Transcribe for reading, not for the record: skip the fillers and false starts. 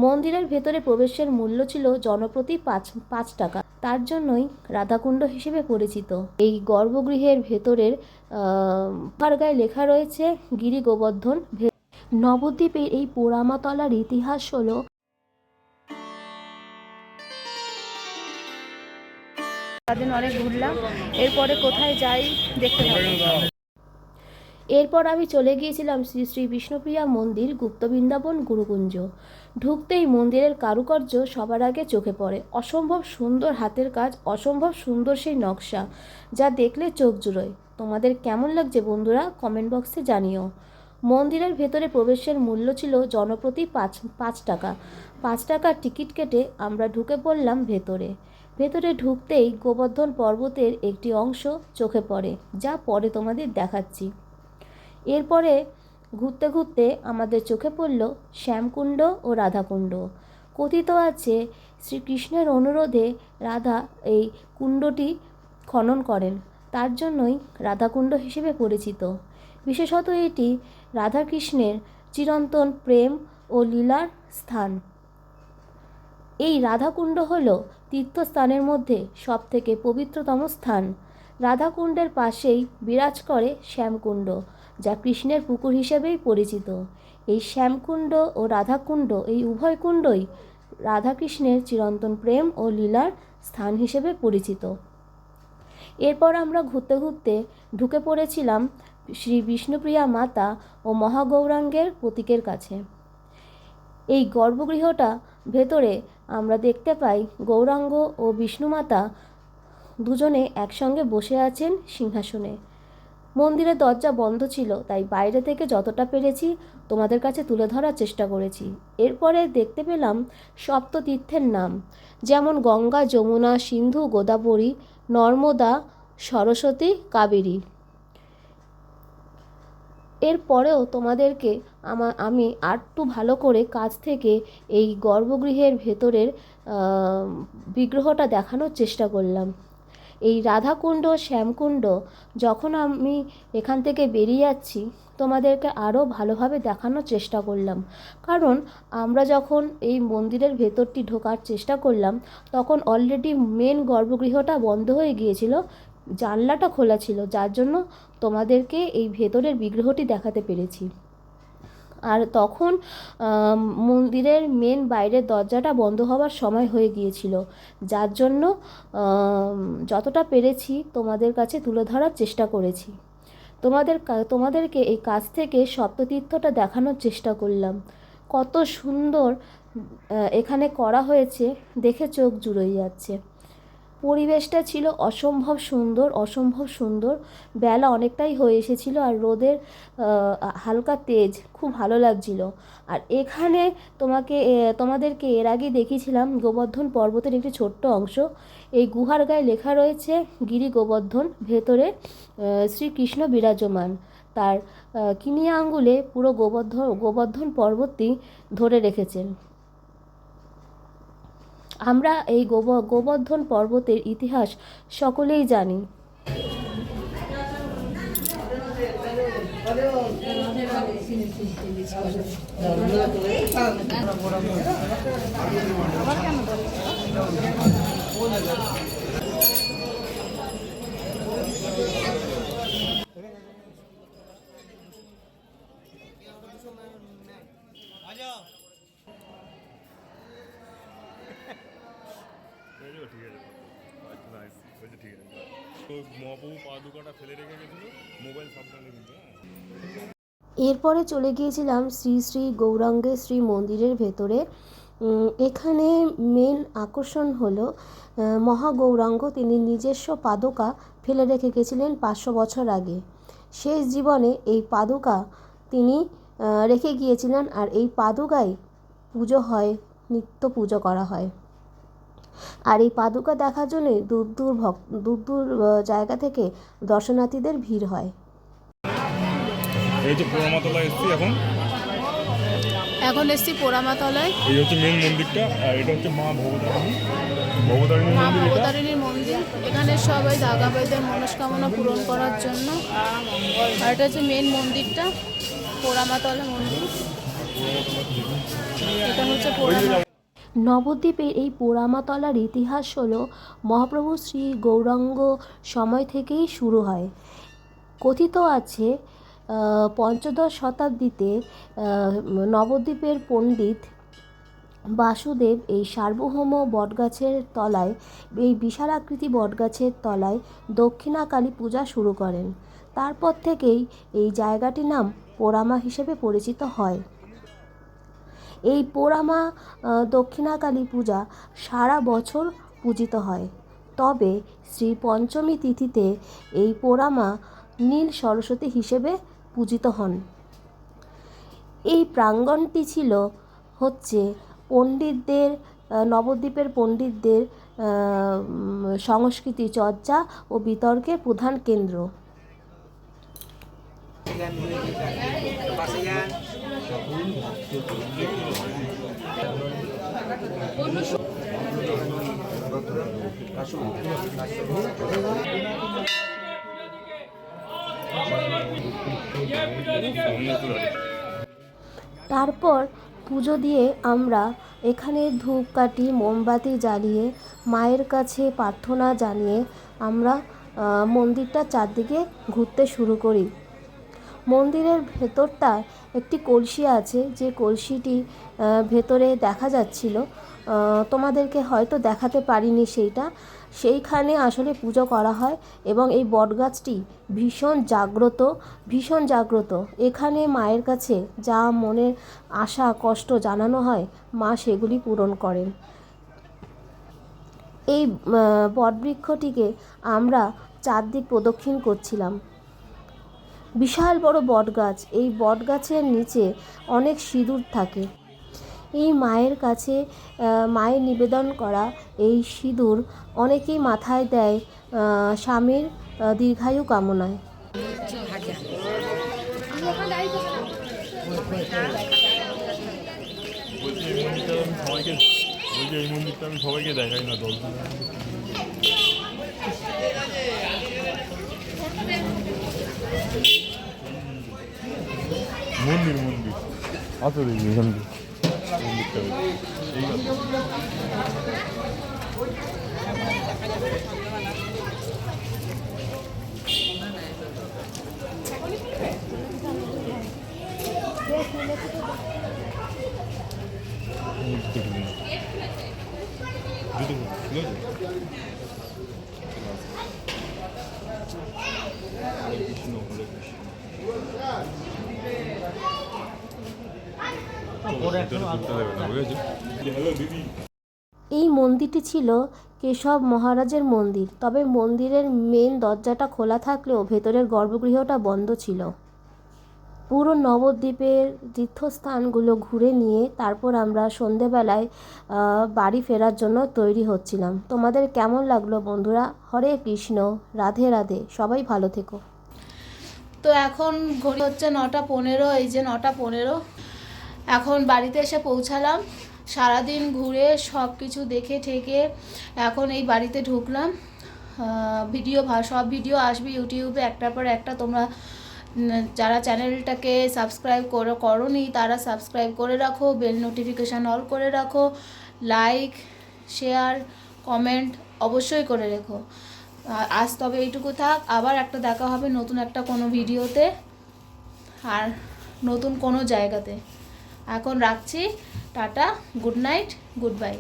মন্দিরের ভেতরে প্রবেশের মূল্য ছিল জনপ্রতি ৫ টাকা। তার জন্যই রাধাকুণ্ড হিসেবে পরিচিত। এই গর্ভগৃহের ভেতরের গায়ে লেখা রয়েছে গিরি গোবর্ধন। নবদ্বীপের এই পোড়ামাতলার ইতিহাস হলো সারাদিন অনেক ঘুরলাম, এরপরে কোথায় যাই দেখতে পাবো। এরপর আমি চলে গিয়েছিলাম শ্রী শ্রী বিষ্ণুপ্রিয়া মন্দির, গুপ্ত বৃন্দাবন, গুরুকুঞ্জ। ঢুকতেই মন্দিরের কারুকার্য সবার আগে চোখে পড়ে। অসম্ভব সুন্দর হাতের কাজ, অসম্ভব সুন্দর সেই নকশা, যা দেখলে চোখ জুড়োয়। তোমাদের কেমন লাগছে বন্ধুরা, কমেন্ট বক্সে জানিও। মন্দিরের ভেতরে প্রবেশের মূল্য ছিল জনপ্রতি ৫ টাকা। ৫ টাকার টিকিট কেটে আমরা ঢুকে পড়লাম ভেতরে। ভেতরে ঢুকতেই গোবর্ধন পর্বতের একটি অংশ চোখে পড়ে, যা পরে তোমাদের দেখাচ্ছি। এরপরে ঘুরতে ঘুরতে আমাদের চোখে পড়ল শ্যামকুণ্ড ও রাধাকুণ্ড। কথিত আছে শ্রীকৃষ্ণের অনুরোধে রাধা এই কুণ্ডটি খনন করেন, তার জন্যই রাধাকুণ্ড হিসেবে পরিচিত। বিশেষত এটি রাধাকৃষ্ণের চিরন্তন প্রেম ও লীলার স্থান। এই রাধাকুণ্ড হল তীর্থস্থানের মধ্যে সবথেকে পবিত্রতম স্থান। রাধাকুণ্ডের পাশেই বিরাজ করে শ্যামকুণ্ড, যা কৃষ্ণের পুকুর হিসেবেই পরিচিত। এই শ্যামকুণ্ড ও রাধাকুণ্ড, এই উভয় কুণ্ডই রাধাকৃষ্ণের চিরন্তন প্রেম ও লীলার স্থান হিসেবে পরিচিত। এরপর আমরা ঘুরতে ঘুরতে ঢুকে পড়েছিলাম শ্রী বিষ্ণুপ্রিয়া মাতা ও মহাগৌরাঙ্গের প্রতীকের কাছে। এই গর্ভগৃহটা ভেতরে আমরা দেখতে পাই গৌরাঙ্গ ও বিষ্ণুমাতা দুজনে একসঙ্গে বসে আছেন সিংহাসনে। মন্দিরের দরজা বন্ধ ছিল, তাই বাইরে থেকে যতটা পেরেছি তোমাদের কাছে তুলে ধরার চেষ্টা করেছি। এরপরে দেখতে পেলাম সপ্ততীর্থের নাম, যেমন গঙ্গা, যমুনা, সিন্ধু, গোদাবরী, নর্মদা, সরস্বতী, কাবেরী। এরপরেও তোমাদেরকে আমি আরটু ভালো করে কাছ থেকে এই গর্ভগৃহের ভেতরের বিগ্রহটা দেখানোর চেষ্টা করলাম। এই রাধাকুণ্ড, শ্যামকুণ্ড, যখন আমি এখান থেকে বেরিয়ে যাচ্ছি তোমাদেরকে আরও ভালোভাবে দেখানোর চেষ্টা করলাম, কারণ আমরা যখন এই মন্দিরের ভেতরটি ঢোকার চেষ্টা করলাম তখন অলরেডি মেন গর্ভগৃহটা বন্ধ হয়ে গিয়েছিল, জানলাটা খোলা ছিল, যার জন্য তোমাদেরকে এই ভেতরের বিগ্রহটি দেখাতে পেরেছি। আর তখন মন্দিরের মেন বাইরের দরজাটা বন্ধ হওয়ার সময় হয়ে গিয়েছিল, যার জন্য যতটা পেরেছি তোমাদের কাছে তুলে ধরার চেষ্টা করেছি। তোমাদেরকে এই কাছ থেকে সপ্ততীর্থটা দেখানোর চেষ্টা করলাম। কত সুন্দর এখানে করা হয়েছে, দেখে চোখ জুড়োয় যাচ্ছে। পরিবেশটা ছিল অসম্ভব সুন্দর, অসম্ভব সুন্দর। বেলা অনেকটাই হয়ে এসেছিল আর রোদের হালকা তেজ খুব ভালো লাগছিল। আর এখানে তোমাদেরকে এর আগে দেখিয়েছিলাম গোবর্ধন পর্বতের একটি ছোট্ট অংশ। এই গুহার গায়ে লেখা রয়েছে গিরি গোবর্ধন, ভেতরে শ্রীকৃষ্ণ বিরাজমান। তার কিনি আঙ্গুলে পুরো গোবর্ধন পর্বতটি ধরে রেখেছেন। আমরা এই গোবর্ধন পর্বতের ইতিহাস সকলেই জানি। এরপরে চলে গিয়েছিলাম শ্রী শ্রী গৌরাঙ্গেশ্বরী মন্দিরের ভেতরে। এখানে মেন আকর্ষণ হলো মহাগৌরাঙ্গ, তিনি নিজস্ব পাদুকা ফেলে রেখে গেছিলেন 500 বছর আগে। শেষ জীবনে এই পাদুকা তিনি রেখে গিয়েছিলেন, আর এই পাদুকায় পুজো হয়, নিত্য পুজো করা হয়। আর এই পাদুকা দেখার জন্য দূর দূর জায়গা থেকে দর্শনার্থীদের ভিড় হয়। এই যে পোড়ামাতলায় এসেছি এখন এসেছি পোড়ামাতলায়। এই হচ্ছে মেন মন্দিরটা, আর এটা হচ্ছে মা ভবতারিণীর মন্দির। এখানে সবাই দাগাবাইদের মনস্কামনা পূরণ করার জন্য। আর এটা হচ্ছে মেন মন্দিরটা, পোড়ামাতলা মন্দির। এটা হচ্ছে পোড়ামা। নবদ্বীপের এই পোড়ামাতলার ইতিহাস হলো মহাপ্রভু শ্রী গৌরাঙ্গ সময় থেকেই শুরু হয়। কথিত আছে পঞ্চদশ শতাব্দীতে নবদ্বীপের পণ্ডিত বাসুদেব এই সার্বভৌম বটগাছের তলায়, এই বিশালাকৃতি বটগাছের তলায় দক্ষিণাকালী পূজা শুরু করেন। তারপর থেকেই এই জায়গাটির নাম পোড়ামা হিসেবে পরিচিত হয়। এই পোড়ামা দক্ষিণাকালী পূজা সারা বছর পূজিত হয়, তবে শ্রী পঞ্চমী তিথিতে এই পোড়ামা নীল সরস্বতী হিসেবে পূজিত হন। এই প্রাঙ্গণটি ছিল হচ্ছে পণ্ডিতদের, নবদ্বীপের পণ্ডিতদের সংস্কৃতি চর্চা ও বিতর্কের প্রধান কেন্দ্র। তারপর পুজো দিয়ে আমরা এখানে ধূপকাঠি মোমবাতি জ্বালিয়ে মায়ের কাছে প্রার্থনা জানিয়ে আমরা মন্দিরটা চারদিকে ঘুরতে শুরু করি। মন্দিরের ভেতরটায় একটি কলসি আছে, যে কলসিটি ভেতরে দেখা যাচ্ছিল, তোমাদেরকে হয়তো দেখাতে পারিনি সেইটা। সেইখানে আসলে পুজো করা হয় এবং এই বটগাছটি ভীষণ জাগ্রত। এখানে মায়ের কাছে যা মনের আশা কষ্ট জানানো হয়, মা সেগুলি পূরণ করেন। এই বটবৃক্ষটিকে আমরা চারদিক প্রদক্ষিণ করছিলাম। বিশাল বড় বটগাছ, এই বটগাছের নিচে অনেক সিঁদুর থাকে। এই মায়ের কাছে মায়ের নিবেদন করা এই সিঁদুর অনেকেই মাথায় দেয় স্বামীর দীর্ঘায়ু কামনায়। এই মন্দিরটা আমি সবাইকে দেখাই না, দল মন্দির আসো দেখি এখান মন্দিরটা ঠিক আছে। এই মন্দিরটি ছিল কেশব মহারাজের মন্দির, তবে মন্দিরের মেন দরজাটা খোলা থাকলেও ভেতরের গর্ভগৃহটা বন্ধ ছিল। পুরো নবদ্বীপের তীর্থস্থানগুলো ঘুরে নিয়ে তারপর আমরা সন্ধেবেলায় বাড়ি ফেরার জন্য তৈরি হচ্ছিলাম। তোমাদের কেমন লাগলো বন্ধুরা? হরে কৃষ্ণ, রাধে রাধে, সবাই ভালো থেকো। তো এখন ঘড়ি হচ্ছে 9:15, এই যে 9:15 এখন বাড়িতে এসে পৌঁছালাম। সারাদিন ঘুরে সব কিছু দেখে ঠেকে এখন এই বাড়িতে ঢুকলাম। সব ভিডিও আসবে ইউটিউবে একটার পর একটা। তোমরা যারা চ্যানেলটাকে সাবস্ক্রাইব করোনি তারা সাবস্ক্রাইব করে রাখো, বেল নোটিফিকেশান অল করে রাখো, লাইক শেয়ার কমেন্ট অবশ্যই করে রেখো। আজ তবে এইটুকু থাক, আবার একটা দেখা হবে নতুন একটা কোনো ভিডিওতে আর নতুন কোনো জায়গাতে। এখন রাখছি, tata, good night, good bye.